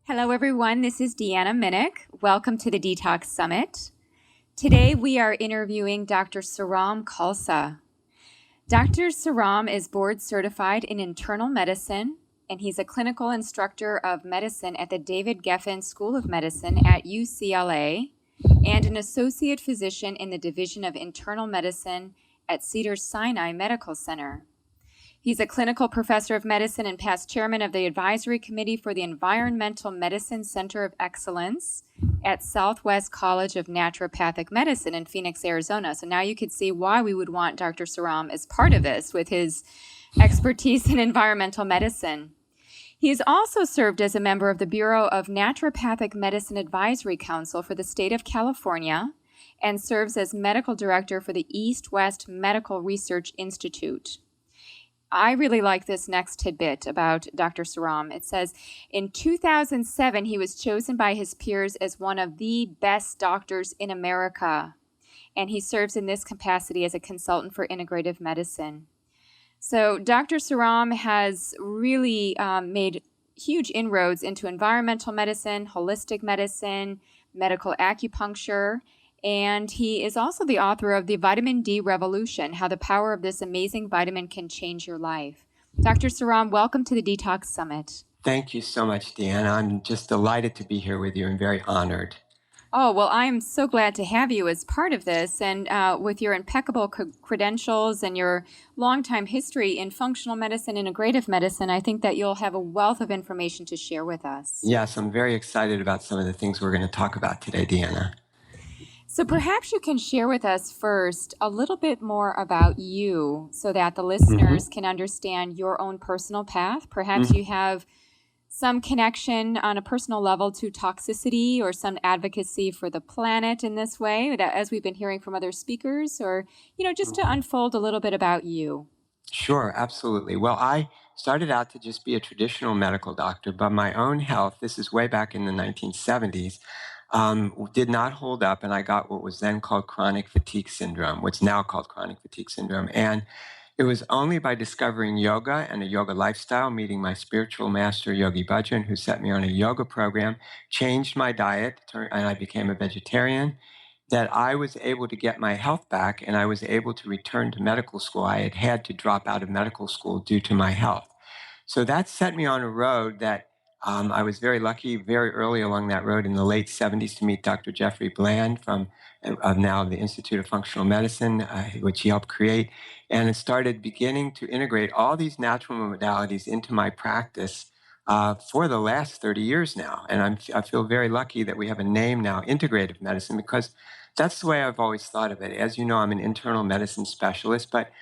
Hello, everyone. This is Deanna Minnick. Welcome to the Detox Summit. Today, we are interviewing Dr. Soram Khalsa. Dr. Soram is board certified in internal medicine, and he's a clinical instructor of medicine at the David Geffen School of Medicine at UCLA and an associate physician in the Division of Internal Medicine at Cedars-Sinai Medical Center. He's a clinical professor of medicine and past chairman of the advisory committee for the Environmental Medicine Center of Excellence at Southwest College of Naturopathic Medicine in Phoenix, Arizona. So now you could see why we would want Dr. Soram as part of this with his expertise in environmental medicine. He has also served as a member of the Bureau of Naturopathic Medicine Advisory Council for the state of California and serves as medical director for the East-West Medical Research Institute. I really like this next tidbit about Dr. Soram. It says, in 2007, he was chosen by his peers as one of the best doctors in America, and he serves in this capacity as a consultant for integrative medicine. So Dr. Soram has really made huge inroads into environmental medicine, holistic medicine, medical acupuncture, and he is also the author of The Vitamin D Revolution, How the Power of This Amazing Vitamin Can Change Your Life. Dr. Soram, welcome to the Detox Summit. Thank you so much, Deanna. I'm just delighted to be here with you and very honored. Oh, well, I'm so glad to have you as part of this. And with your impeccable credentials and your longtime history in functional medicine, integrative medicine, I think that you'll have a wealth of information to share with us. Yes, I'm very excited about some of the things we're going to talk about today, Deanna. So perhaps you can share with us first a little bit more about you so that the listeners can understand your own personal path. Perhaps you have some connection on a personal level to toxicity or some advocacy for the planet in this way, that as we've been hearing from other speakers, or, just to unfold a little bit about you. Sure, absolutely. Well, I started out to just be a traditional medical doctor, but my own health, this is way back in the 1970s, did not hold up, and I got what was then called chronic fatigue syndrome, what's now called chronic fatigue syndrome. And it was only by discovering yoga and a yoga lifestyle, meeting my spiritual master, Yogi Bhajan, who set me on a yoga program, changed my diet, and I became a vegetarian, that I was able to get my health back and I was able to return to medical school. I had had to drop out of medical school due to my health. So that set me on a road that I was very lucky very early along that road in the late 70s to meet Dr. Jeffrey Bland from now the Institute of Functional Medicine, which he helped create. And it started beginning to integrate all these natural modalities into my practice for the last 30 years now. And I feel very lucky that we have a name now, integrative medicine, because that's the way I've always thought of it. As you know, I'm an internal medicine specialist, but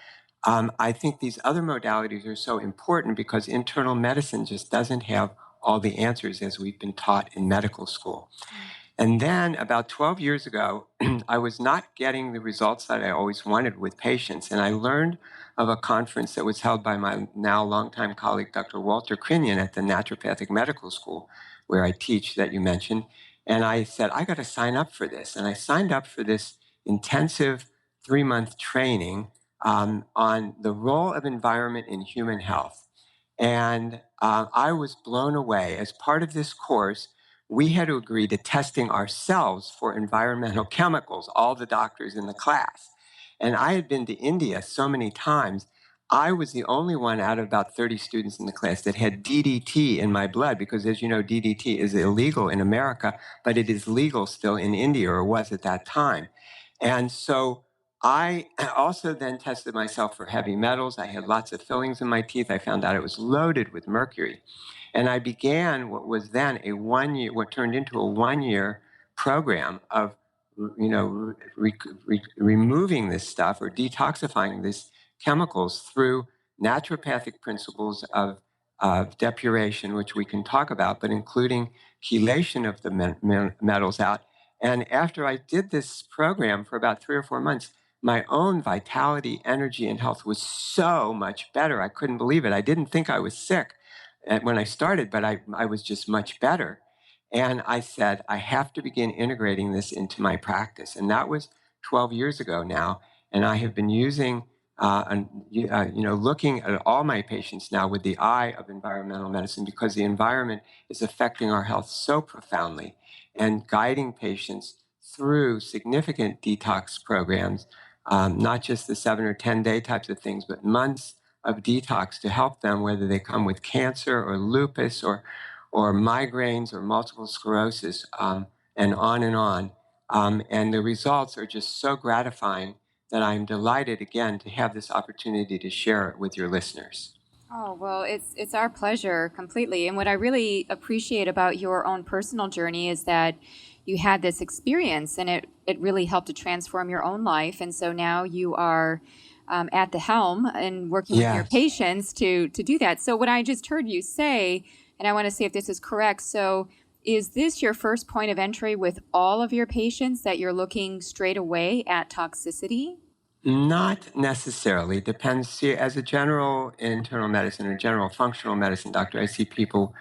I think these other modalities are so important because internal medicine just doesn't have all the answers as we've been taught in medical school. And then about 12 years ago, I was not getting the results that I always wanted with patients. And I learned of a conference that was held by my now longtime colleague, Dr. Walter Crinion at the Naturopathic Medical School, where I teach that you mentioned. And I said, I got to sign up for this. And I signed up for this intensive 3-month training on the role of environment in human health. And I was blown away. As part of this course, we had to agree to testing ourselves for environmental chemicals, all the doctors in the class. And I had been to India so many times, I was the only one out of about 30 students in the class that had DDT in my blood, because as you know, DDT is illegal in America, but it is legal still in India, or was at that time. And so I also then tested myself for heavy metals. I had lots of fillings in my teeth. I found out it was loaded with mercury. And I began what was then what turned into a 1-year program of, removing this stuff or detoxifying these chemicals through naturopathic principles of depuration, which we can talk about, but including chelation of the metals out. And after I did this program for about 3 or 4 months, my own vitality, energy, and health was so much better. I couldn't believe it. I didn't think I was sick when I started, but I was just much better. And I said, I have to begin integrating this into my practice. And that was 12 years ago now. And I have been using looking at all my patients now with the eye of environmental medicine because the environment is affecting our health so profoundly, and guiding patients through significant detox programs, not just the 7 or 10 day types of things, but months of detox to help them, whether they come with cancer or lupus or migraines or multiple sclerosis, and on and on. And the results are just so gratifying that I'm delighted again to have this opportunity to share it with your listeners. Oh, well, it's our pleasure completely. And what I really appreciate about your own personal journey is that you had this experience and it really helped to transform your own life. And so now you are at the helm and working with your Yes. patients to do that. So what I just heard you say, and I want to see if this is correct. So is this your first point of entry with all of your patients, that you're looking straight away at toxicity? Not necessarily. Depends. See, as a general internal medicine or general functional medicine doctor, I see people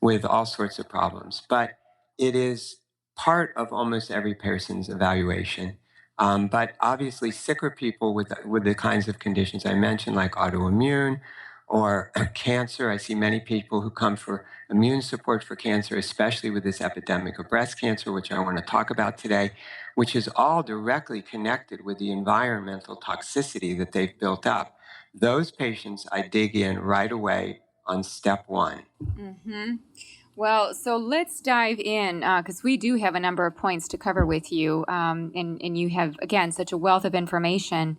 with all sorts of problems, but it is part of almost every person's evaluation. But obviously, sicker people with the kinds of conditions I mentioned, like autoimmune or cancer, I see many people who come for immune support for cancer, especially with this epidemic of breast cancer, which I want to talk about today, which is all directly connected with the environmental toxicity that they've built up. Those patients, I dig in right away on step one. Mm-hmm. Well, so let's dive in because we do have a number of points to cover with you, and you have, again, such a wealth of information.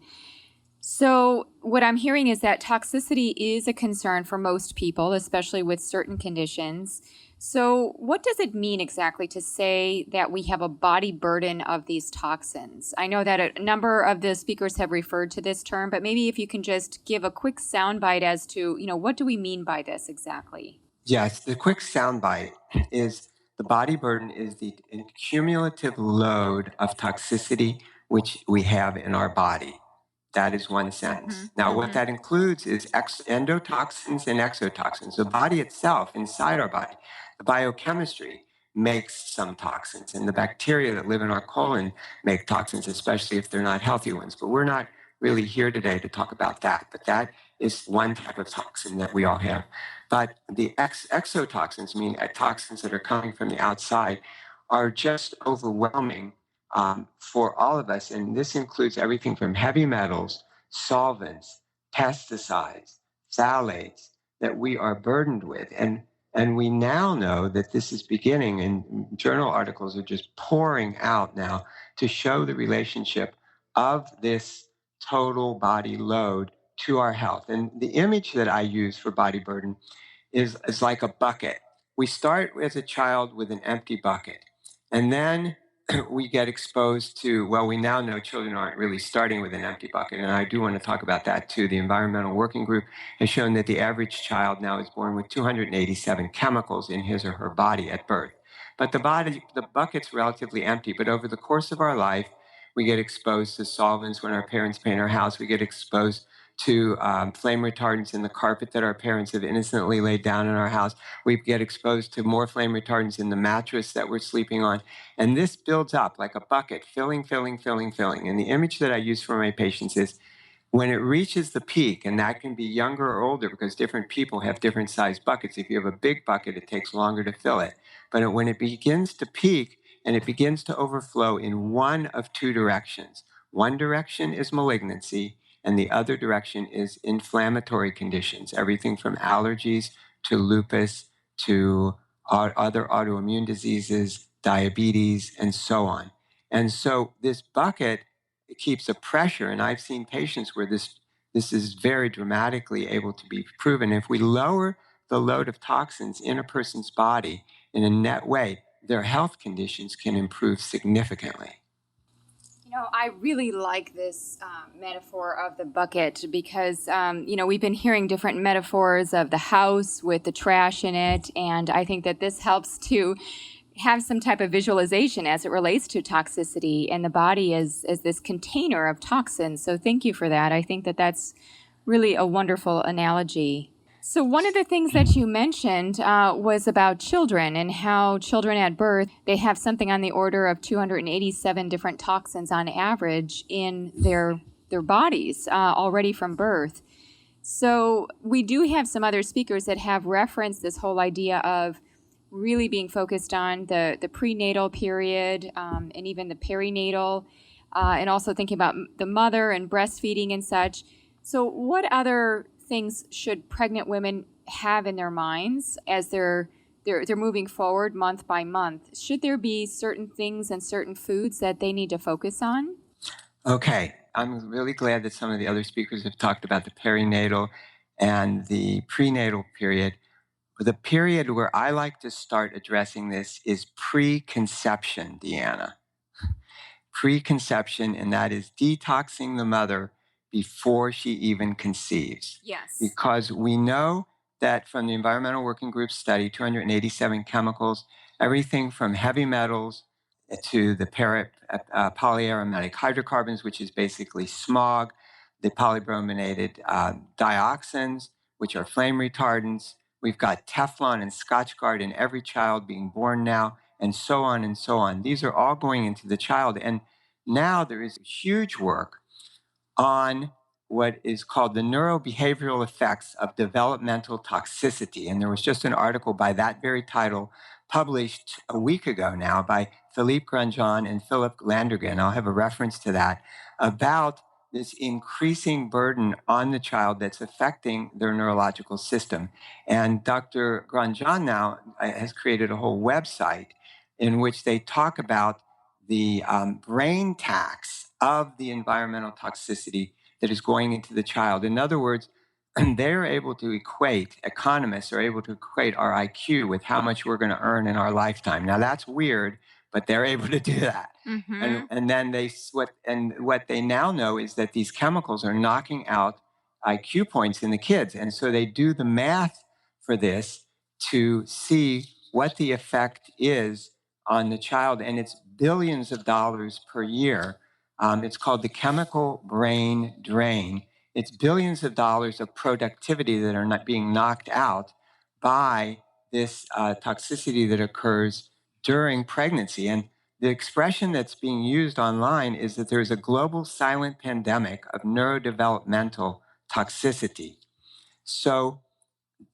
So, what I'm hearing is that toxicity is a concern for most people, especially with certain conditions. So, what does it mean exactly to say that we have a body burden of these toxins? I know that a number of the speakers have referred to this term, but maybe if you can just give a quick soundbite as to, what do we mean by this exactly? Yes, the quick soundbite is the body burden is the cumulative load of toxicity which we have in our body. That is one sentence. Now, what that includes is endotoxins and exotoxins. The body itself, inside our body, the biochemistry makes some toxins, and the bacteria that live in our colon make toxins, especially if they're not healthy ones. But we're not really here today to talk about that. But that is one type of toxin that we all have. But the exotoxins, mean toxins that are coming from the outside, are just overwhelming for all of us. And this includes everything from heavy metals, solvents, pesticides, phthalates that we are burdened with. And we now know that this is beginning, and journal articles are just pouring out now to show the relationship of this total body load to our health. And the image that I use for body burden is like a bucket. We start as a child with an empty bucket, and then we get exposed to, well, we now know children aren't really starting with an empty bucket. And I do want to talk about that too. The Environmental Working Group has shown that the average child now is born with 287 chemicals in his or her body at birth. But the bucket's relatively empty. But over the course of our life, we get exposed to solvents when our parents paint our house. We get exposed to flame retardants in the carpet that our parents have innocently laid down in our house. We get exposed to more flame retardants in the mattress that we're sleeping on. And this builds up like a bucket, filling, filling, filling, filling. And the image that I use for my patients is when it reaches the peak, and that can be younger or older because different people have different sized buckets. If you have a big bucket, it takes longer to fill it. But when it begins to peak and it begins to overflow in one of two directions, one direction is malignancy, and the other direction is inflammatory conditions, everything from allergies to lupus to other autoimmune diseases, diabetes, and so on. And so this bucket, it keeps a pressure, and I've seen patients where this is very dramatically able to be proven. If we lower the load of toxins in a person's body in a net way, their health conditions can improve significantly. I really like this metaphor of the bucket because, we've been hearing different metaphors of the house with the trash in it. And I think that this helps to have some type of visualization as it relates to toxicity and the body as this container of toxins. So thank you for that. I think that that's really a wonderful analogy. So one of the things that you mentioned was about children and how children at birth, they have something on the order of 287 different toxins on average in their their bodies already from birth. So we do have some other speakers that have referenced this whole idea of really being focused on the prenatal period and even the perinatal, and also thinking about the mother and breastfeeding and such. So what other things should pregnant women have in their minds as they're moving forward month by month? Should there be certain things and certain foods that they need to focus on? Okay, I'm really glad that some of the other speakers have talked about the perinatal and the prenatal period. The period where I like to start addressing this is preconception, Deanna. Preconception, and that is detoxing the mother before she even conceives. Yes. Because we know that from the Environmental Working Group study, 287 chemicals, everything from heavy metals to the polyaromatic hydrocarbons, which is basically smog, the polybrominated dioxins, which are flame retardants. We've got Teflon and Scotchgard in every child being born now, and so on and so on. These are all going into the child. And now there is huge work on what is called the neurobehavioral effects of developmental toxicity. And there was just an article by that very title published a week ago now by Philippe Grandjean and Philip Landrigan. I'll have a reference to that about this increasing burden on the child that's affecting their neurological system. And Dr. Grandjean now has created a whole website in which they talk about the brain tax of the environmental toxicity that is going into the child. In other words, they're able to equate, economists are able to equate our IQ with how much we're going to earn in our lifetime. Now that's weird, but they're able to do that. Mm-hmm. And then what they now know is that these chemicals are knocking out IQ points in the kids. And so they do the math for this to see what the effect is on the child, and it's billions of dollars per year. It's called the chemical brain drain. It's billions of dollars of productivity that are not being knocked out by this toxicity that occurs during pregnancy. And the expression that's being used online is that there's a global silent pandemic of neurodevelopmental toxicity. So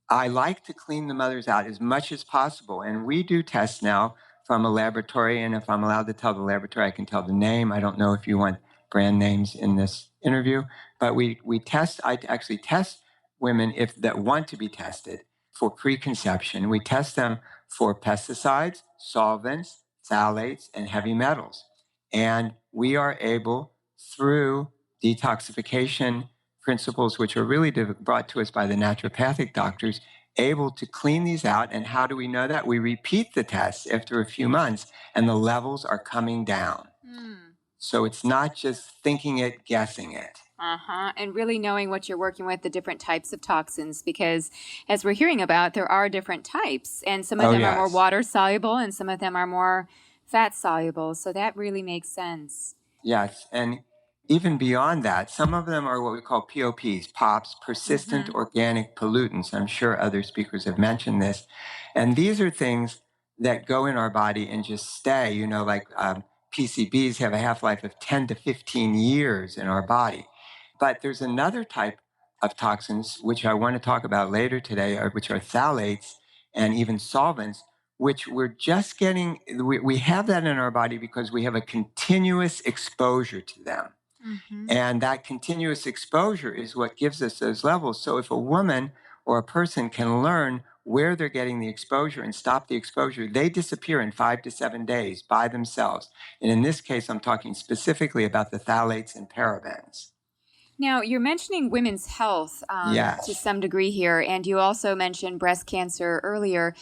I like to clean the mothers out as much as possible. And we do tests now from a laboratory. And if I'm allowed to tell the laboratory, I can tell the name. I don't know if you want brand names in this interview, but I actually test women that want to be tested for preconception. We test them for pesticides, solvents, phthalates, and heavy metals. And we are able, through detoxification principles, which are really brought to us by the naturopathic doctors, able to clean these out. And how do we know that? We repeat the tests after a few months, and the levels are coming down. So it's not just thinking it, guessing it. Uh-huh. And really knowing what you're working with, the different types of toxins, because as we're hearing about, there are different types, and some of them are more Yes. water soluble and some of them are more fat soluble. So that really makes sense. Yes, and even beyond that, some of them are what we call POPs, POPs, persistent organic pollutants. I'm sure other speakers have mentioned this. And these are things that go in our body and just stay, like PCBs have a half-life of 10 to 15 years in our body. But there's another type of toxins, which I want to talk about later today, which are phthalates and even solvents, which we're just getting, we have that in our body because we have a continuous exposure to them. And that continuous exposure is what gives us those levels. So if a woman or a person can learn where they're getting the exposure and stop the exposure, they disappear in 5 to 7 days by themselves. And in this case, I'm talking specifically about the phthalates and parabens. Now, you're mentioning women's health Yes. to some degree here, and you also mentioned breast cancer earlier.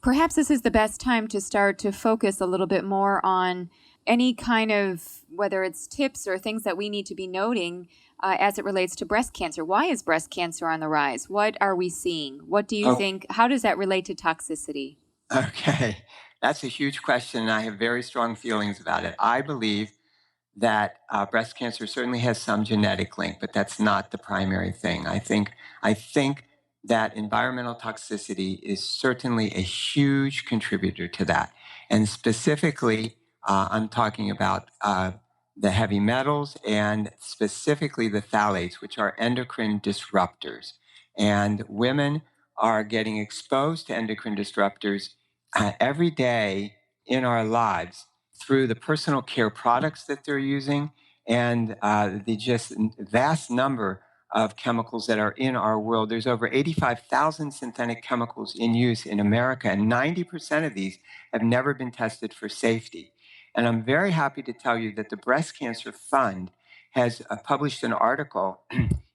Perhaps this is the best time to start to focus a little bit more on any kind of, whether it's tips or things that we need to be noting as it relates to breast cancer. Why is breast cancer on the rise? What are we seeing? What do you think? How does that relate to toxicity? Okay, that's a huge question, and I have very strong feelings about it. I believe that breast cancer certainly has some genetic link, but that's not the primary thing. I think that environmental toxicity is certainly a huge contributor to that, and specifically, I'm talking about the heavy metals, and specifically the phthalates, which are endocrine disruptors. And women are getting exposed to endocrine disruptors every day in our lives through the personal care products that they're using and the just vast number of chemicals that are in our world. There's over 85,000 synthetic chemicals in use in America, and 90% of these have never been tested for safety. And I'm very happy to tell you that the Breast Cancer Fund has published an article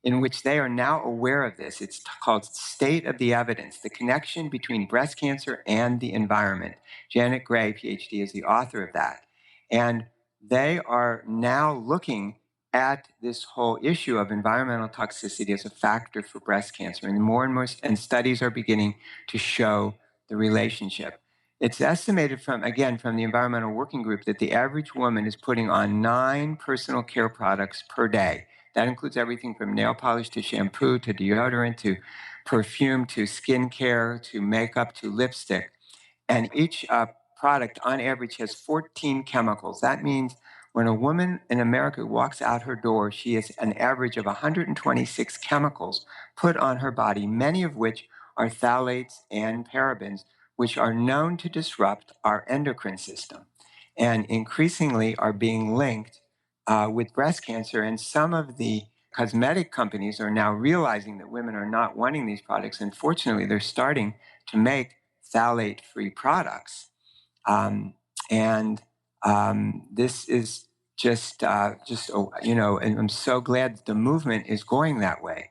in which they are now aware of this. It's called State of the Evidence, the connection between breast cancer and the environment. Janet Gray, PhD, is the author of that. And they are now looking at this whole issue of environmental toxicity as a factor for breast cancer. And more and studies are beginning to show the relationship. It's estimated from the Environmental Working Group that the average woman is putting on 9 personal care products per day. That includes everything from nail polish to shampoo to deodorant to perfume to skincare to makeup to lipstick. And each product on average has 14 chemicals. That means when a woman in America walks out her door, she has an average of 126 chemicals put on her body, many of which are phthalates and parabens, which are known to disrupt our endocrine system and increasingly are being linked with breast cancer. And some of the cosmetic companies are now realizing that women are not wanting these products. And fortunately, they're starting to make phthalate-free products. And this is and I'm so glad that the movement is going that way.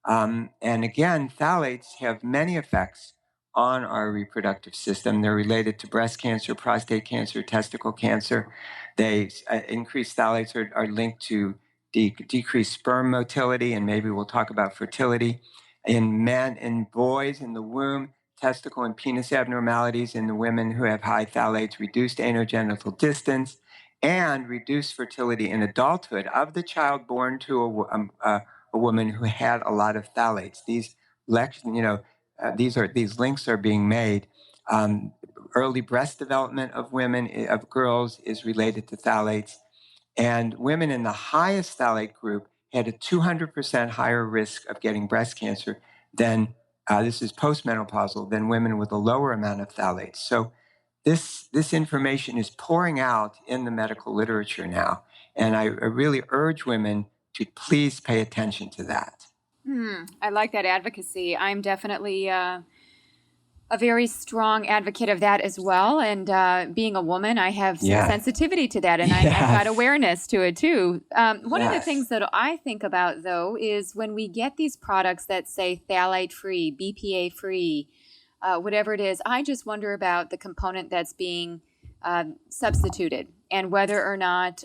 And again, phthalates have many effects on our reproductive system. They're related to breast cancer, prostate cancer, testicle cancer. They increased phthalates are linked to decreased sperm motility, and maybe we'll talk about fertility in men and boys in the womb, testicle and penis abnormalities in the women who have high phthalates, reduced anogenital distance, and reduced fertility in adulthood of the child born to a woman who had a lot of phthalates. These these links are being made. Early breast development of women, of girls, is related to phthalates. And women in the highest phthalate group had a 200% higher risk of getting breast cancer than, this is postmenopausal, than women with a lower amount of phthalates. So this information is pouring out in the medical literature now. And I really urge women to please pay attention to that. I like that advocacy. I'm definitely a very strong advocate of that as well. And being a woman, I have some sensitivity to that, and I've got awareness to it too. One of the things that I think about, though, is when we get these products that say phthalate-free, BPA-free, whatever it is, I just wonder about the component that's being substituted and whether or not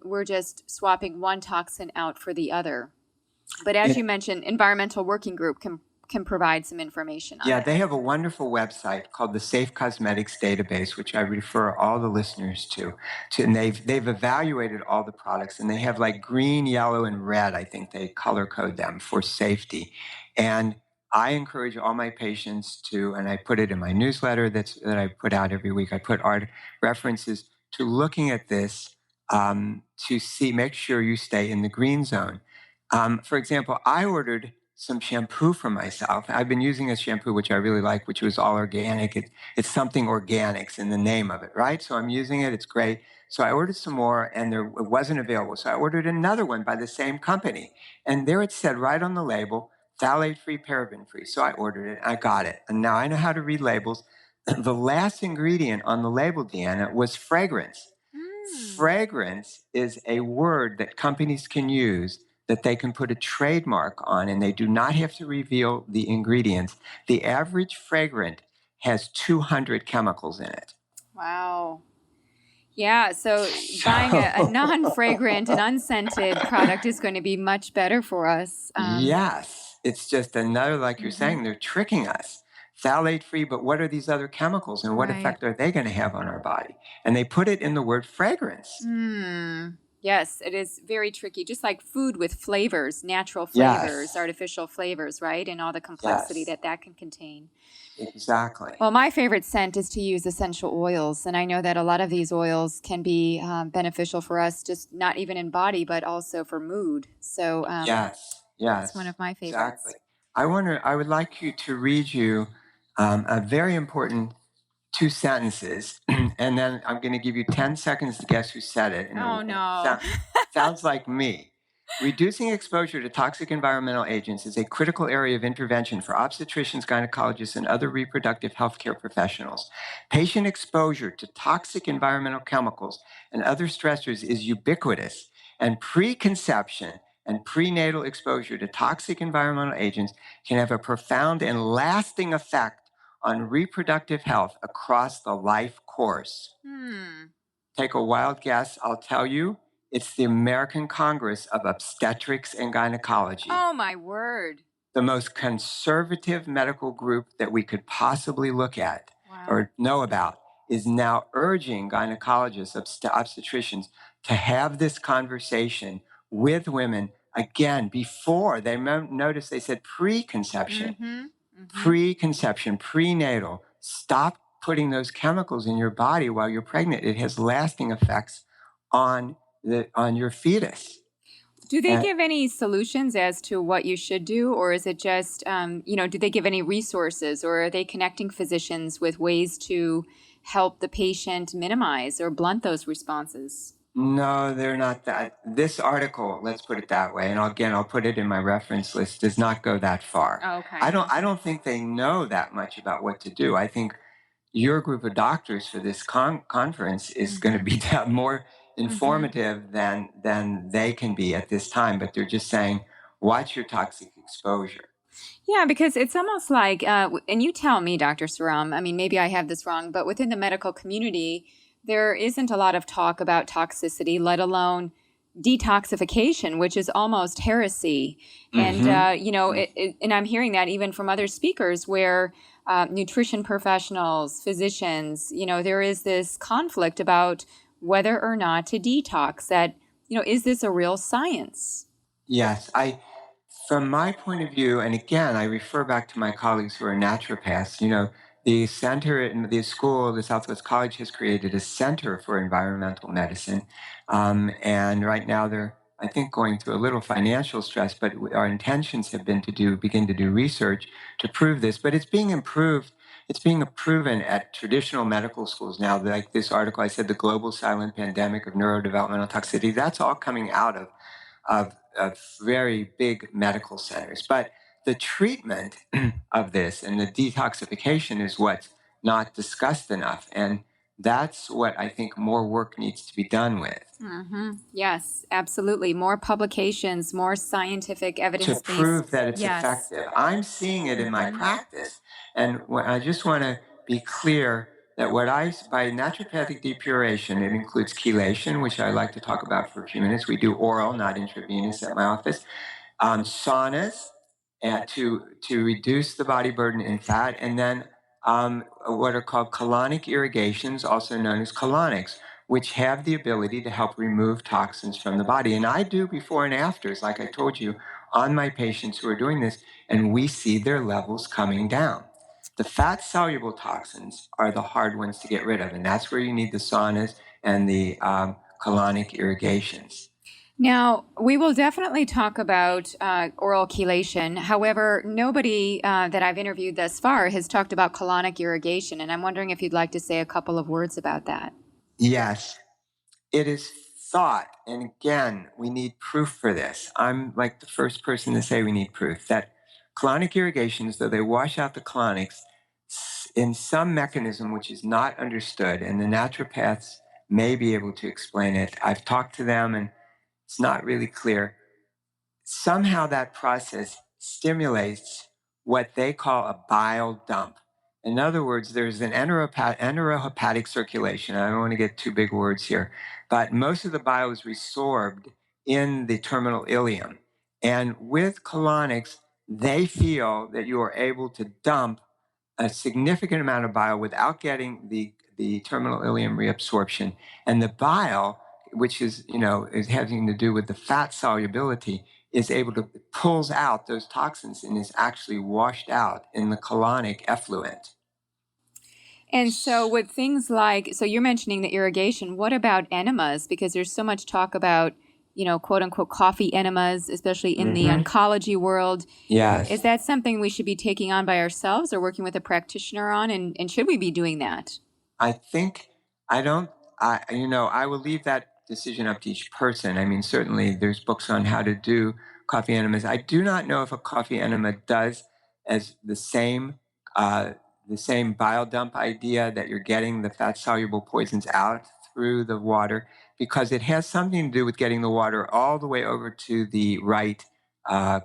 we're just swapping one toxin out for the other. But as you mentioned, Environmental Working Group can provide some information on that. They have a wonderful website called the Safe Cosmetics Database, which I refer all the listeners to. And they've evaluated all the products, and they have like green, yellow, and red. I think they color code them for safety. And I encourage all my patients to, and I put it in my newsletter that I put out every week. I put art references to looking at this to make sure you stay in the green zone. For example, I ordered some shampoo for myself. I've been using a shampoo which I really like, which was all organic. It's something organics in the name of it, right? So I'm using it. It's great. So I ordered some more, and it wasn't available. So I ordered another one by the same company, and there it said right on the label, phthalate-free, paraben-free. So I ordered it. I got it, and now I know how to read labels. The last ingredient on the label, Deanna, was fragrance. Fragrance is a word that companies can use that they can put a trademark on, and they do not have to reveal the ingredients. The average fragrant has 200 chemicals in it. Wow. Yeah, so buying a non-fragrant and unscented product is going to be much better for us. Yes, it's just another, like you're saying, they're tricking us. Phthalate-free, but what are these other chemicals, and what effect are they going to have on our body? And they put it in the word fragrance. Yes, it is very tricky. Just like food with flavors, natural flavors, Yes, artificial flavors, right? And all the complexity yes, that that can contain. exactly. Well, my favorite scent is to use essential oils. And I know that a lot of these oils can be beneficial for us, just not even in body, but also for mood. So Yes, that's one yes, of my exactly. favorites. I would like you to read you a very important two sentences, and then I'm going to give you 10 seconds to guess who said it. Oh, And it no. sounds like me. Reducing exposure to toxic environmental agents is a critical area of intervention for obstetricians, gynecologists, and other reproductive healthcare professionals. Patient exposure to toxic environmental chemicals and other stressors is ubiquitous, and preconception and prenatal exposure to toxic environmental agents can have a profound and lasting effect on reproductive health across the life course. Hmm. Take a wild guess. I'll tell you, it's the American Congress of Obstetrics and Gynecology, Oh, my word. the most conservative medical group that we could possibly look at Wow. or know about, is now urging gynecologists, obstetricians to have this conversation with women again before they notice they said preconception, Mm-hmm. Mm-hmm. preconception, prenatal. Stop putting those chemicals in your body while you're pregnant. It has lasting effects on your fetus. Do they And give any solutions as to what you should do, or is it just, do they give any resources, or are they connecting physicians with ways to help the patient minimize or blunt those responses? no, they're not that. This article, let's put it that way, and again, I'll put it in my reference list, does not go that far. Okay. I don't think they know that much about what to do. I think your group of doctors for this conference is going to Mm-hmm. be more Mm-hmm. informative than they can be at this time. But they're just saying, watch your toxic exposure. Yeah, because it's almost like, and you tell me, Dr. Saram, I mean, maybe I have this wrong, but within the medical community, there isn't a lot of talk about toxicity, let alone detoxification, which is almost heresy. And, Mm-hmm. and I'm hearing that even from other speakers where nutrition professionals, physicians, there is this conflict about whether or not to detox, that, is this a real science? Yes, from my point of view, and again, I refer back to my colleagues who are naturopaths. The center in the school, the Southwest College, has created a center for environmental medicine, and right now they're, I think, going through a little financial stress. But our intentions have been to begin to do research to prove this. But it's being improved. It's being proven at traditional medical schools now. Like this article, I said, the global silent pandemic of neurodevelopmental toxicity. That's all coming out of very big medical centers. But the treatment of this and the detoxification is what's not discussed enough. And that's what I think more work needs to be done with Hmm. Yes, absolutely. More publications, more scientific to evidence based. prove that it's Yes. effective. I'm seeing it in my practice. And I just want to be clear that by naturopathic depuration, it includes chelation, which I like to talk about for a few minutes. We do oral, not intravenous at my office. Saunas to reduce the body burden in fat, and then what are called colonic irrigations, also known as colonics, which have the ability to help remove toxins from the body. And I do before and afters, like I told you, on my patients who are doing this, and we see their levels coming down. The fat soluble toxins are the hard ones to get rid of, and that's where you need the saunas and the colonic irrigations. Now, we will definitely talk about oral chelation. However, nobody that I've interviewed thus far has talked about colonic irrigation, and I'm wondering if you'd like to say a couple of words about that. Yes, it is thought, and again, we need proof for this. I'm like the first person to say we need proof that colonic irrigations, though they wash out the colonics, in some mechanism which is not understood, and the naturopaths may be able to explain it. I've talked to them, and it's not really clear. Somehow that process stimulates what they call a bile dump. In other words, there's an enterohepatic circulation. I don't want to get too big words here, but most of the bile is resorbed in the terminal ileum. And with colonics, they feel that you are able to dump a significant amount of bile without getting the terminal ileum reabsorption. And the bile which is, is having to do with the fat solubility, is able to pulls out those toxins and is actually washed out in the colonic effluent. And so, with things like, so you're mentioning the irrigation, what about enemas? Because there's so much talk about, quote unquote, coffee enemas, especially in the oncology world. Yes. Is that something we should be taking on by ourselves or working with a practitioner on? And should we be doing that? I think I don't. I will leave that decision up to each person. I mean, certainly there's books on how to do coffee enemas. I do not know if a coffee enema does as uh, the same bile dump idea that you're getting the fat soluble poisons out through the water, because it has something to do with getting the water all the way over to the right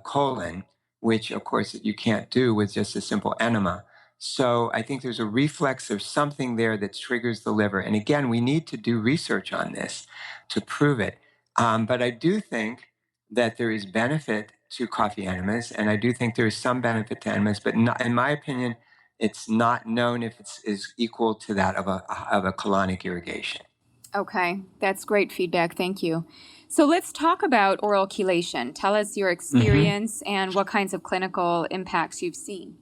colon, which of course you can't do with just a simple enema. So I think there's a reflex of something there that triggers the liver. And again, we need to do research on this to prove it. But I do think that there is benefit to coffee enemas, and I do think there is some benefit to enemas, but not, in my opinion, it's not known if it's is equal to that of a colonic irrigation. Okay, that's great feedback. Thank you. So let's talk about oral chelation. Tell us your experience and what kinds of clinical impacts you've seen.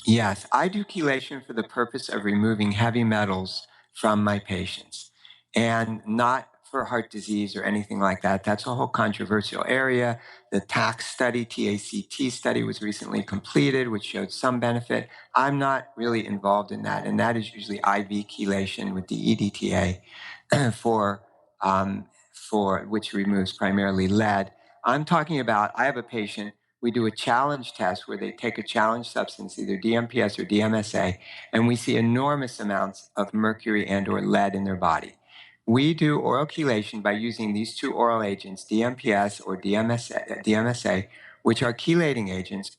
Yes, I do chelation for the purpose of removing heavy metals from my patients and not for heart disease or anything like that. That's a whole controversial area. The TACT study, TACT study, was recently completed, which showed some benefit. I'm not really involved in that, and that is usually IV chelation with the EDTA for, for which removes primarily lead. I'm talking about, I have a patient, we do a challenge test where they take a challenge substance, either DMPS or DMSA, and we see enormous amounts of mercury and or lead in their body. We do oral chelation by using these two oral agents, DMPS or DMSA, which are chelating agents,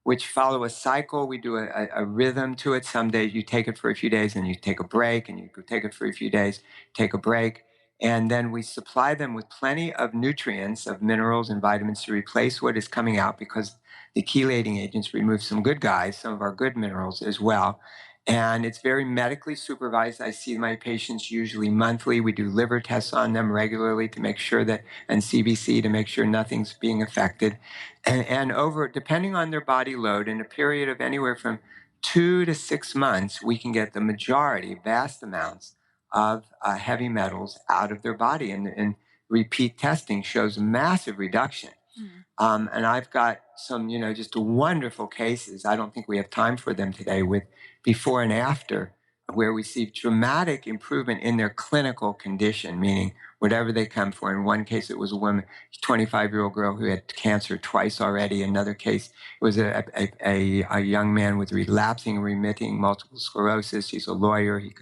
which follow a cycle. We do a rhythm to it. Some days you take it for a few days and you take a break, and you take it for a few days, take a break. And then we supply them with plenty of nutrients, of minerals and vitamins to replace what is coming out, because the chelating agents remove some good guys, some of our good minerals as well. And it's very medically supervised. I see my patients usually monthly. We do liver tests on them regularly to make sure that, and CBC to make sure nothing's being affected. And over, depending on their body load, in a period of anywhere from 2 to 6 months, we can get the majority, vast amounts of heavy metals out of their body. And repeat testing shows massive reduction. And I've got some, just wonderful cases. I don't think we have time for them today, with before and after, where we see dramatic improvement in their clinical condition, meaning whatever they come for. In one case, it was a woman, 25-year-old girl who had cancer twice already. Another case, it was a young man with relapsing, remitting multiple sclerosis. He's a lawyer. He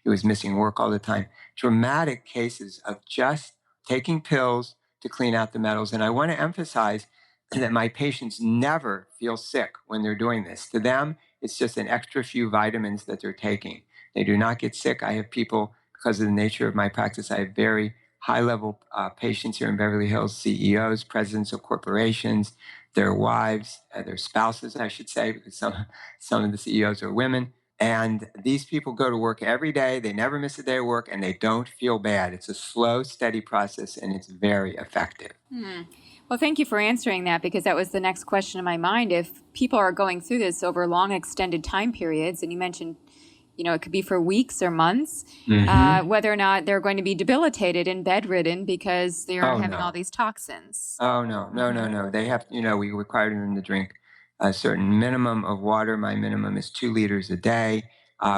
was missing work all the time. Dramatic cases of just taking pills to clean out the metals. And I want to emphasize that my patients never feel sick when they're doing this. To them, it's just an extra few vitamins that they're taking. They do not get sick. I have people, because of the nature of my practice, I have very high-level patients here in Beverly Hills, CEOs, presidents of corporations, their wives, their spouses, I should say, because some of the CEOs are women. And these people go to work every day. They never miss a day of work, and they don't feel bad. It's a slow, steady process, and it's very effective. Well, thank you for answering that, because that was the next question in my mind. If people are going through this over long, extended time periods, and you mentioned, it could be for weeks or months, whether or not they're going to be debilitated and bedridden because they are having all these toxins. Oh, no. They have, we require them to drink a certain minimum of water. My minimum is 2 liters a day.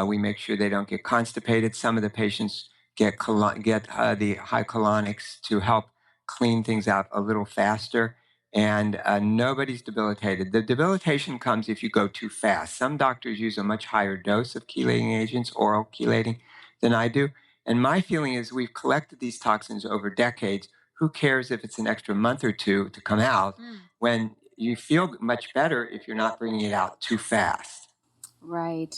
We make sure they don't get constipated. Some of the patients get the high colonics to help clean things out a little faster. And nobody's debilitated. The debilitation comes if you go too fast. Some doctors use a much higher dose of chelating agents, oral chelating, than I do. And my feeling is we've collected these toxins over decades. Who cares if it's an extra month or two to come out, when you feel much better if you're not bringing it out too fast? Right.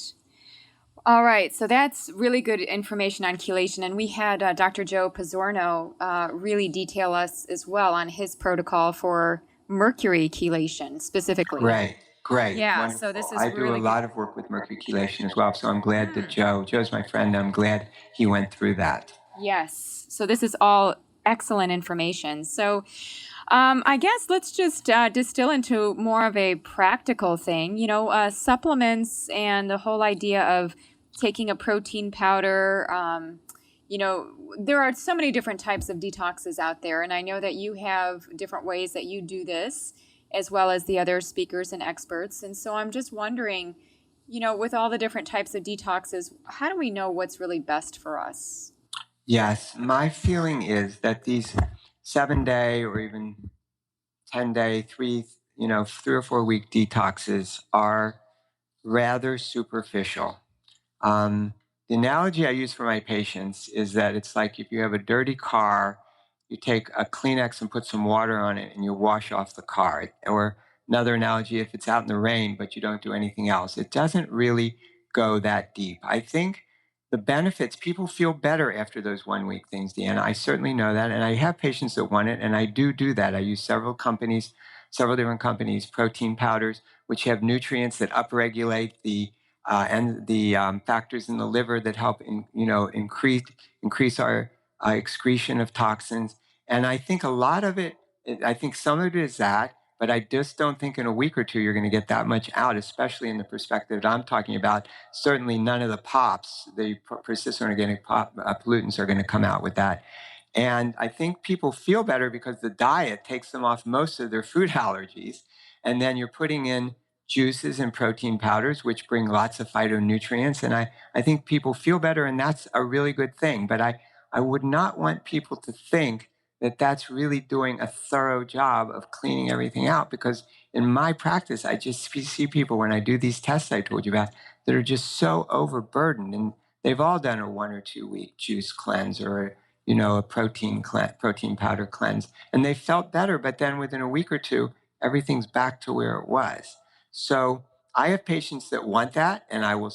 All right. So that's really good information on chelation. And we had Dr. Joe Pizzorno really detail us as well on his protocol for mercury chelation specifically. Great. Yeah. Wonderful. So this is I really do a lot of work with mercury chelation as well. So I'm glad that Joe's my friend. I'm glad he went through that. Yes. So this is all excellent information. So I guess let's just distill into more of a practical thing. Supplements and the whole idea of taking a protein powder. There are so many different types of detoxes out there, and I know that you have different ways that you do this, as well as the other speakers and experts. And so I'm just wondering, with all the different types of detoxes, how do we know what's really best for us? Yes, my feeling is that these 7-day or even 10-day, 3 or 4 week detoxes are rather superficial. Um, the analogy I use for my patients is that it's like if you have a dirty car, you take a Kleenex and put some water on it and you wash off the car. Or another analogy, if it's out in the rain but you don't do anything else, it doesn't really go that deep. I think the benefits, people feel better after those 1 week things, Deanna. I certainly know that. And I have patients that want it, and I do that. I use several different companies, protein powders, which have nutrients that upregulate the factors in the liver that help increase our excretion of toxins. And I think a lot of it, I think some of it is that, but I just don't think in a week or two you're going to get that much out, especially in the perspective that I'm talking about. Certainly none of the POPs, the persistent organic pollutants, are going to come out with that. And I think people feel better because the diet takes them off most of their food allergies. And then you're putting in juices and protein powders, which bring lots of phytonutrients. And I think people feel better, and that's a really good thing. But I would not want people to think that that's really doing a thorough job of cleaning everything out, because in my practice, I just see people when I do these tests I told you about that are just so overburdened. And they've all done a 1 or 2 week juice cleanse or a protein powder cleanse, and they felt better. But then within a week or two, everything's back to where it was. So I have patients that want that, and I will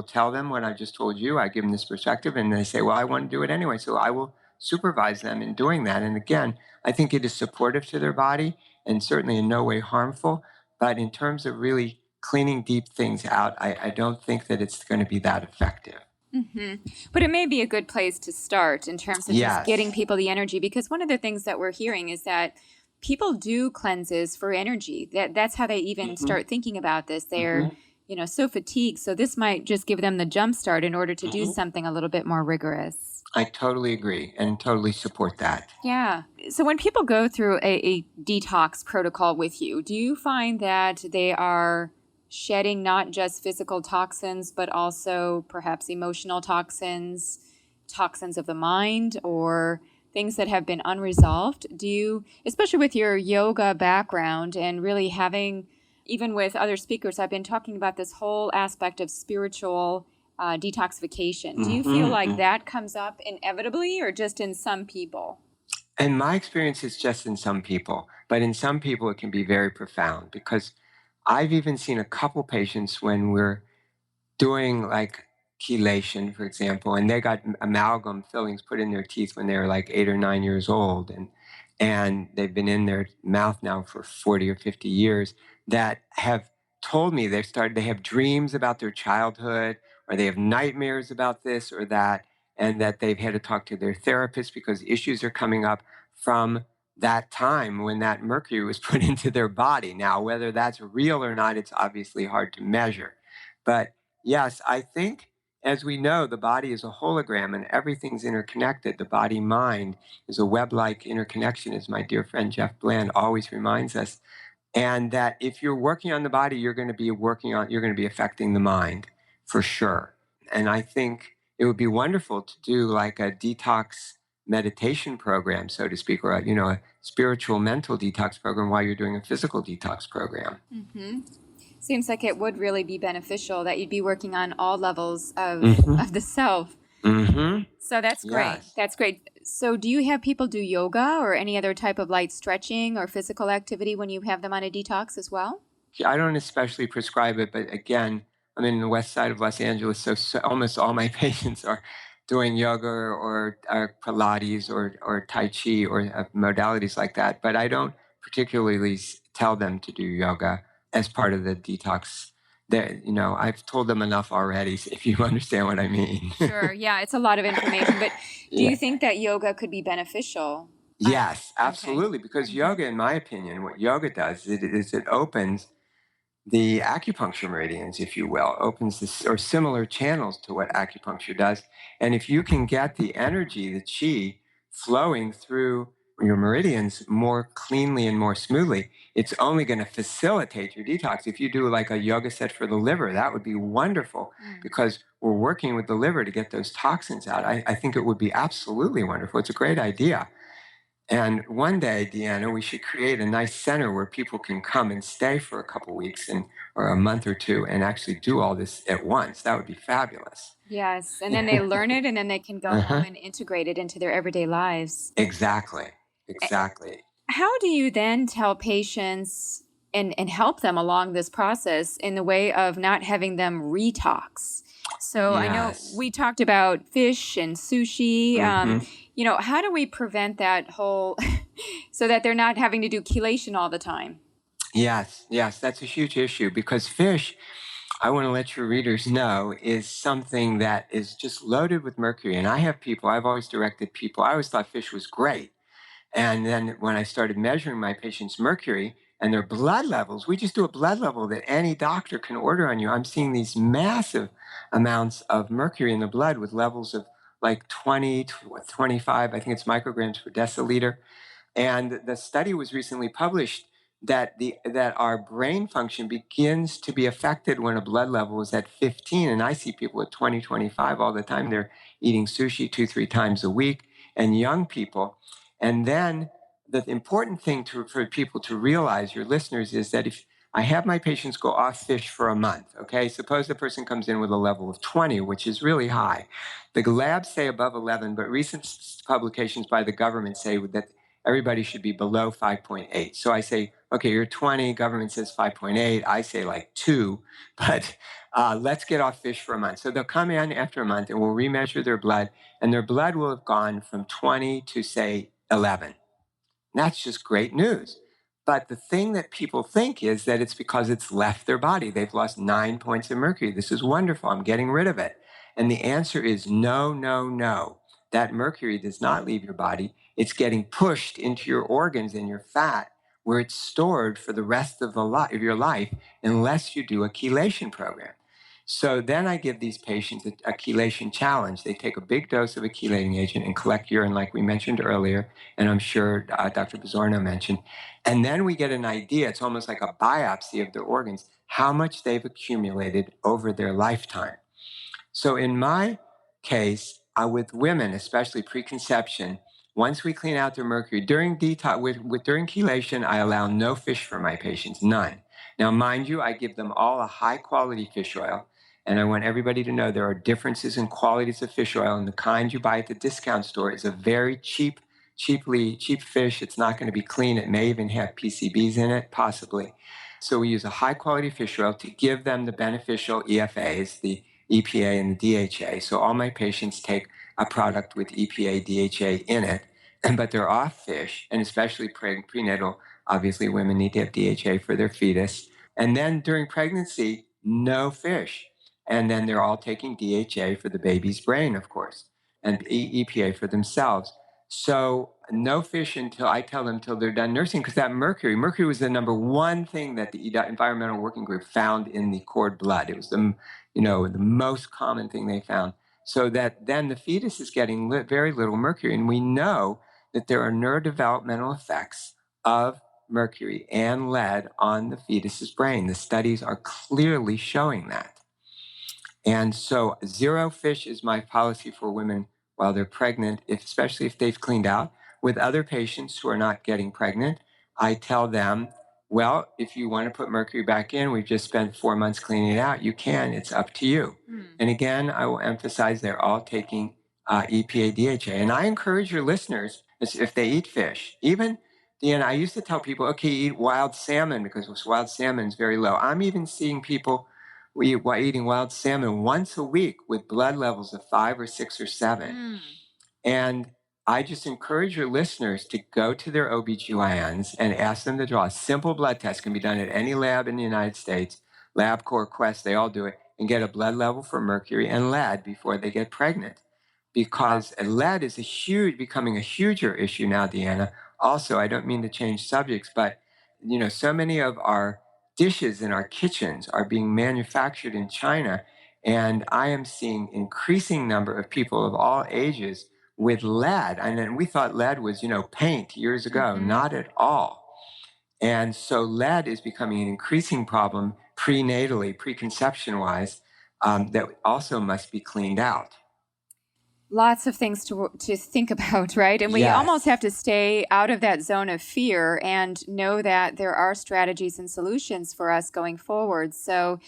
tell them what I just told you. I give them this perspective, and they say, well, I want to do it anyway. So I will supervise them in doing that. And again, I think it is supportive to their body and certainly in no way harmful. But in terms of really cleaning deep things out, I don't think that it's going to be that effective. But it may be a good place to start in terms of just getting Yes. people the energy, because one of the things that we're hearing is that people do cleanses for energy. That's how they even Hmm. start thinking about this. They're, Hmm. so fatigued. So this might just give them the jump start in order to do Hmm. something a little bit more rigorous. I totally agree and totally support that. Yeah. So when people go through a detox protocol with you, do you find that they are shedding not just physical toxins, but also perhaps emotional toxins, toxins of the mind, or things that have been unresolved? Do you, especially with your yoga background and really having, even with other speakers, I've been talking about this whole aspect of spiritual detoxification. Do you feel like Hmm. that comes up inevitably or just in some people? And my experience is just in some people, but in some people it can be very profound, because I've even seen a couple patients when we're doing like chelation, for example, and they got amalgam fillings put in their teeth when they were like 8 or 9 years old, and they've been in their mouth now for 40 or 50 years, that have told me they have dreams about their childhood, or they have nightmares about this or that, and that they've had to talk to their therapist because issues are coming up from that time when that mercury was put into their body. Now, whether that's real or not, it's obviously hard to measure. But yes, I think, as we know, the body is a hologram and everything's interconnected. The body mind is a web like interconnection, as my dear friend Jeff Bland always reminds us. And that if you're working on the body, you're going to be affecting the mind for sure. And I think it would be wonderful to do like a detox meditation program, so to speak, or a spiritual mental detox program while you're doing a physical detox program. Hmm. Seems like it would really be beneficial that you'd be working on all levels Mm-hmm. of the self. Mm-hmm. So that's great. Yes. That's great. So do you have people do yoga or any other type of light stretching or physical activity when you have them on a detox as well? I don't especially prescribe it, but again, I'm in the west side of Los Angeles, so almost all my patients are doing yoga or Pilates or Tai Chi or modalities like that. But I don't particularly tell them to do yoga as part of the detox. I've told them enough already, if you understand what I mean. Sure. Yeah, it's a lot of information. But do Yeah. you think that yoga could be beneficial? Yes, Okay. absolutely. Because Hmm. yoga, in my opinion, what yoga does is it opens the acupuncture meridians, if you will, opens this or similar channels to what acupuncture does. And if you can get the energy, the chi, flowing through your meridians more cleanly and more smoothly, it's only going to facilitate your detox. If you do like a yoga set for the liver, that would be wonderful Mm. because we're working with the liver to get those toxins out. I think it would be absolutely wonderful. It's a great idea. And one day, Deanna, we should create a nice center where people can come and stay for a couple weeks and or a month or two and actually do all this at once. That would be fabulous. Yes. And then they learn it and then they can go home Uh-huh. and integrate it into their everyday lives. Exactly. Eh, Exactly. How do you then tell patients and help them along this process in the way of not having them retox? So I know Yes. we talked about fish and sushi. Hmm. How do we prevent that whole so that they're not having to do chelation all the time? Yes. Yes. That's a huge issue because fish, I want to let your readers know, is something that is just loaded with mercury. And I have people, I've always directed people, I always thought fish was great. And then when I started measuring my patients' mercury and their blood levels, we just do a blood level that any doctor can order on you. I'm seeing these massive amounts of mercury in the blood with levels of like 20 to 25, I think it's micrograms per deciliter. And the study was recently published that our brain function begins to be affected when a blood level is at 15. And I see people at 20, 25 all the time. They're eating sushi 2, 3 times a week, and young people. And then the important thing for people to realize, your listeners, is that if I have my patients go off fish for a month, okay, suppose the person comes in with a level of 20, which is really high. The labs say above 11, but recent publications by the government say that everybody should be below 5.8. So I say, okay, you're 20, government says 5.8. I say like 2, but let's get off fish for a month. So they'll come in after a month and we'll remeasure their blood, and their blood will have gone from 20 to say 11. That's just great news. But the thing that people think is that it's because it's left their body. They've lost 9 points of mercury. This is wonderful. I'm getting rid of it. And the answer is no, no, no. That mercury does not leave your body. It's getting pushed into your organs and your fat where it's stored for the rest of of your life unless you do a chelation program. So then I give these patients a chelation challenge. They take a big dose of a chelating agent and collect urine, like we mentioned earlier, and I'm sure Dr. Bizorno mentioned. And then we get an idea, it's almost like a biopsy of their organs, how much they've accumulated over their lifetime. So in my case, with women, especially preconception, once we clean out their mercury during detox, during chelation, I allow no fish for my patients, none. Now, mind you, I give them all a high quality fish oil, and I want everybody to know there are differences in qualities of fish oil, and the kind you buy at the discount store is a very cheap fish. It's not going to be clean. It may even have PCBs in it, possibly. So we use a high quality fish oil to give them the beneficial EFAs, the EPA and the DHA. So all my patients take a product with EPA, DHA in it, but they're off fish, and especially prenatal. Obviously, women need to have DHA for their fetus. And then during pregnancy, no fish. And then they're all taking DHA for the baby's brain, of course, and EPA for themselves. So no fish until I tell them until they're done nursing, because that mercury was the number one thing that the Environmental Working Group found in the cord blood. It was the most common thing they found. So that then the fetus is getting very little mercury. And we know that there are neurodevelopmental effects of mercury and lead on the fetus's brain. The studies are clearly showing that. And so zero fish is my policy for women while they're pregnant, especially if they've cleaned out. With other patients who are not getting pregnant, I tell them, well, if you want to put mercury back in, we've just spent 4 months cleaning it out. You can, it's up to you. And again, I will emphasize they're all taking EPA, DHA. And I encourage your listeners, if they eat fish, even, I used to tell people, okay, eat wild salmon because wild salmon is very low. I'm even seeing people eating wild salmon once a week with blood levels of 5 or 6 or 7. And I just encourage your listeners to go to their OBGYNs and ask them to draw a simple blood test. Can be done at any lab in the United States, LabCorp, Quest, they all do it, and get a blood level for mercury and lead before they get pregnant. because lead is becoming a huger issue now, Deanna. Also, I don't mean to change subjects, but so many of our dishes in our kitchens are being manufactured in China, and I am seeing increasing number of people of all ages with lead. And then we thought lead was, paint years ago. Mm-hmm. Not at all. And so lead is becoming an increasing problem prenatally, preconception wise, that also must be cleaned out. Lots of things to think about, right? And we almost have to stay out of that zone of fear and know that there are strategies and solutions for us going forward. So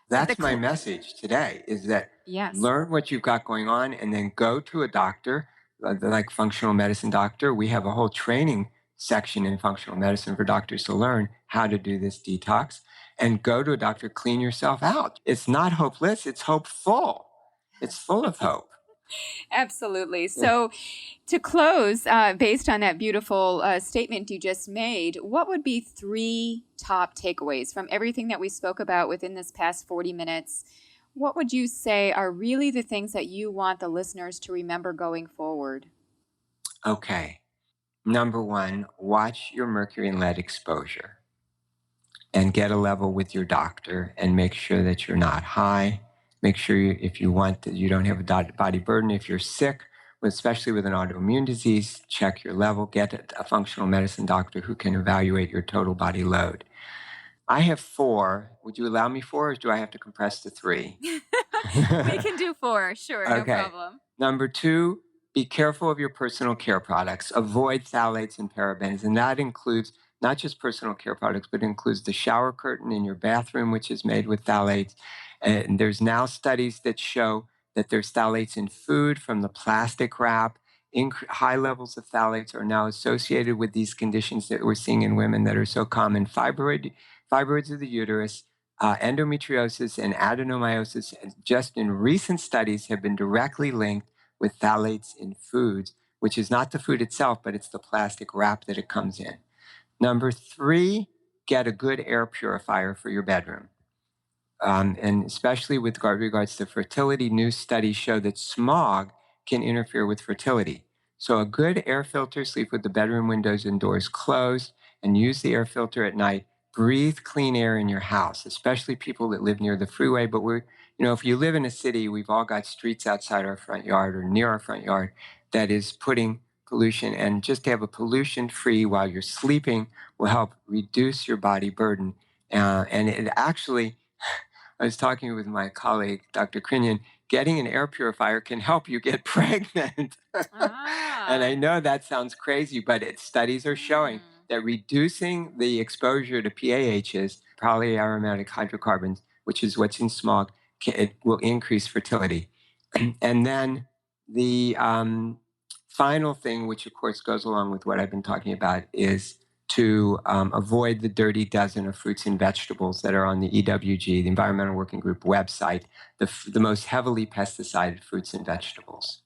that's my message today, is that learn what you've got going on and then go to a doctor, like functional medicine doctor. We have a whole training section in functional medicine for doctors to learn how to do this detox, and go to a doctor, clean yourself out. It's not hopeless, it's hopeful. It's full of hope. Absolutely. So to close, based on that beautiful statement you just made, what would be 3 top takeaways from everything that we spoke about within this past 40 minutes? What would you say are really the things that you want the listeners to remember going forward? Okay. Number 1, watch your mercury and lead exposure and get a level with your doctor and make sure that you're not high. Make sure if you want that you don't have a body burden. If you're sick, especially with an autoimmune disease, check your level. Get a functional medicine doctor who can evaluate your total body load. I have 4. Would you allow me 4, or do I have to compress to 3? We can do 4, sure, no problem. Number 2, be careful of your personal care products. Avoid phthalates and parabens, and that includes not just personal care products, but it includes the shower curtain in your bathroom, which is made with phthalates. And there's now studies that show that there's phthalates in food from the plastic wrap. High levels of phthalates are now associated with these conditions that we're seeing in women that are so common: fibroids of the uterus, endometriosis, and adenomyosis. Just in recent studies have been directly linked with phthalates in foods, which is not the food itself, but it's the plastic wrap that it comes in. Number 3, get a good air purifier for your bedroom. And especially with regards to fertility, new studies show that smog can interfere with fertility. So a good air filter, sleep with the bedroom windows and doors closed, and use the air filter at night. Breathe clean air in your house, especially people that live near the freeway. But if you live in a city, we've all got streets outside our front yard or near our front yard that is putting pollution, and just to have a pollution-free while you're sleeping will help reduce your body burden. And it actually, I was talking with my colleague, Dr. Krinian, getting an air purifier can help you get pregnant. And I know that sounds crazy, but studies are showing that reducing the exposure to PAHs, polyaromatic hydrocarbons, which is what's in smog, it will increase fertility. And then the final thing, which of course goes along with what I've been talking about, is to avoid the dirty dozen of fruits and vegetables that are on the EWG, the Environmental Working Group website, the most heavily pesticided fruits and vegetables.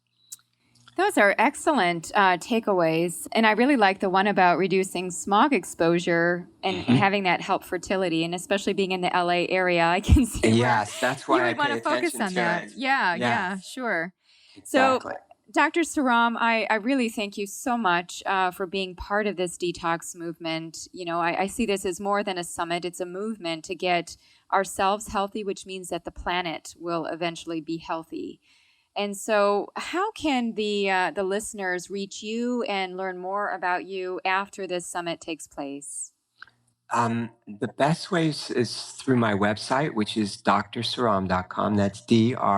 Those are excellent takeaways. And I really like the one about reducing smog exposure and having that help fertility. And especially being in the LA area, I can see yes, that's why you would want to focus on that. It. Yeah, sure. Exactly. So, Dr. Soram, I really thank you so much for being part of this detox movement. I see this as more than a summit. It's a movement to get ourselves healthy, which means that the planet will eventually be healthy. And so how can the listeners reach you and learn more about you after this summit takes place? The best way is through my website, which is drsoram.com. That's drsoram.com.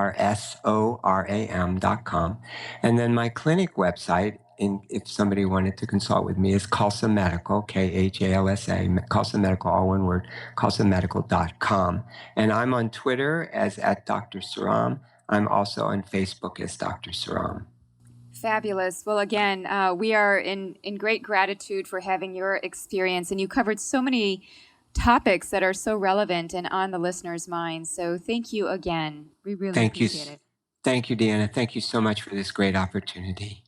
And then my clinic website, if somebody wanted to consult with me, is Khalsa Medical, Khalsa, Khalsa Medical, all one word, khalsamedical.com. And I'm on Twitter as @drsoram. I'm also on Facebook as Dr. Soram. Fabulous. Well, again, we are in great gratitude for having your experience, and you covered so many topics that are so relevant and on the listeners' minds. So thank you again. We really appreciate it. Thank you, Deanna. Thank you so much for this great opportunity.